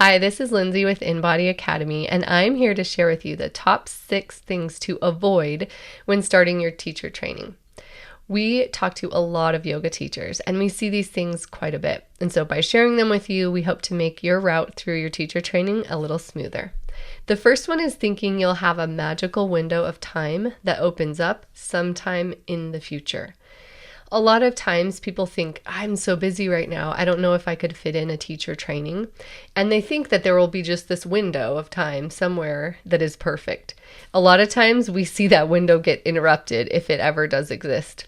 Hi, this is Lindsay with Inbody Academy, and I'm here to share with you the top 6 things to avoid when starting your teacher training. We talk to a lot of yoga teachers, and we see these things quite a bit. And so by sharing them with you, we hope to make your route through your teacher training a little smoother. The first one is thinking you'll have a magical window of time that opens up sometime in the future. A lot of times people think, I'm so busy right now, I don't know if I could fit in a teacher training. And they think that there will be just this window of time somewhere that is perfect. A lot of times we see that window get interrupted if it ever does exist.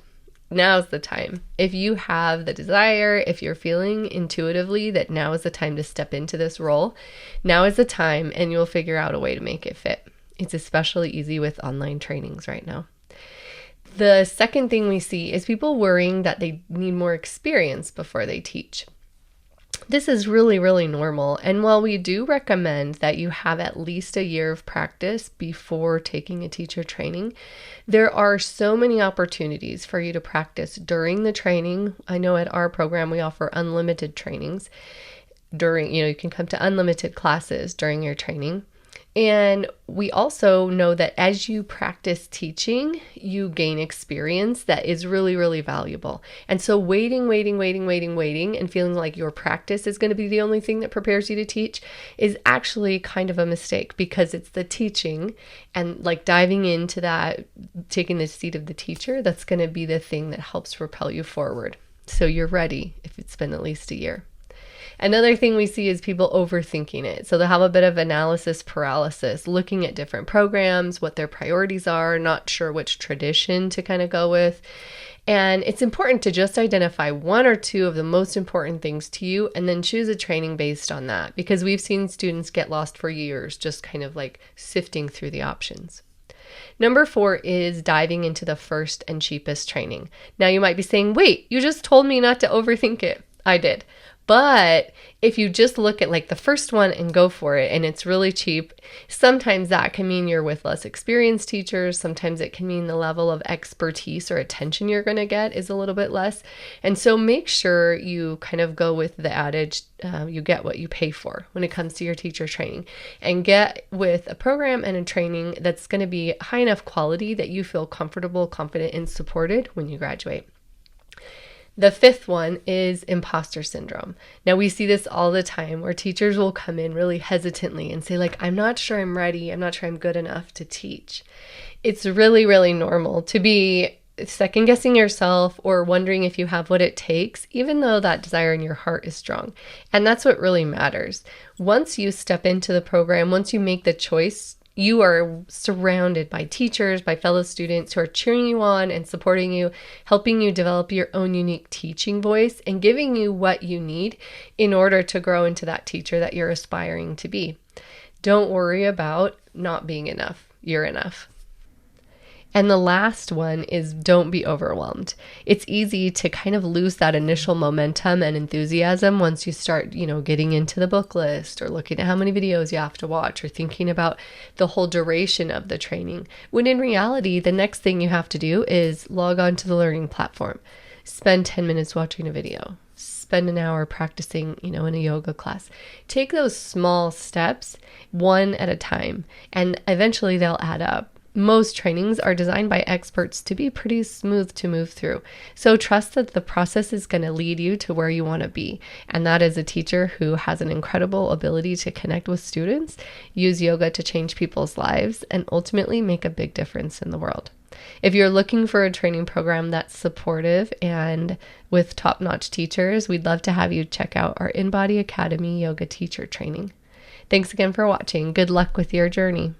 Now's the time. If you have the desire, if you're feeling intuitively that now is the time to step into this role, now is the time, and you'll figure out a way to make it fit. It's especially easy with online trainings right now. The second thing we see is people worrying that they need more experience before they teach. This is really normal, and while we do recommend that you have at least a year of practice before taking a teacher training, there are so many opportunities for you to practice during the training. I know at our program we offer unlimited trainings. You can come to unlimited classes during your training. And we also know that as you practice teaching, you gain experience that is really valuable. And so waiting, and feeling like your practice is going to be the only thing that prepares you to teach is actually kind of a mistake, because it's the teaching and like diving into that, taking the seat of the teacher, that's going to be the thing that helps propel you forward. So you're ready if it's been at least a year. Another thing we see is people overthinking it. So they'll have a bit of analysis paralysis, looking at different programs, what their priorities are, not sure which tradition to kind of go with. And it's important to just identify one or two of the most important things to you and then choose a training based on that, because we've seen students get lost for years just kind of like sifting through the options. Number 4 is diving into the first and cheapest training. Now you might be saying, wait, you just told me not to overthink it. I did. But if you just look at like the first one and go for it and it's really cheap, sometimes that can mean you're with less experienced teachers. Sometimes it can mean the level of expertise or attention you're going to get is a little bit less. And so make sure you kind of go with the adage, you get what you pay for when it comes to your teacher training, and get with a program and a training that's going to be high enough quality that you feel comfortable, confident, and supported when you graduate. The 5th one is imposter syndrome. Now we see this all the time where teachers will come in really hesitantly and say like, I'm not sure I'm ready. I'm not sure I'm good enough to teach. It's really normal to be second guessing yourself or wondering if you have what it takes, even though that desire in your heart is strong. And that's what really matters. Once you step into the program, once you make the choice, you are surrounded by teachers, by fellow students who are cheering you on and supporting you, helping you develop your own unique teaching voice and giving you what you need in order to grow into that teacher that you're aspiring to be. Don't worry about not being enough. You're enough. And the last one is don't be overwhelmed. It's easy to kind of lose that initial momentum and enthusiasm once you start, getting into the book list or looking at how many videos you have to watch or thinking about the whole duration of the training. When in reality, the next thing you have to do is log on to the learning platform, spend 10 minutes watching a video, spend an hour practicing, in a yoga class. Take those small steps one at a time, and eventually they'll add up. Most trainings are designed by experts to be pretty smooth to move through. So trust that the process is going to lead you to where you want to be. And that is a teacher who has an incredible ability to connect with students, use yoga to change people's lives, and ultimately make a big difference in the world. If you're looking for a training program that's supportive and with top-notch teachers, we'd love to have you check out our Inbody Academy yoga teacher training. Thanks again for watching. Good luck with your journey.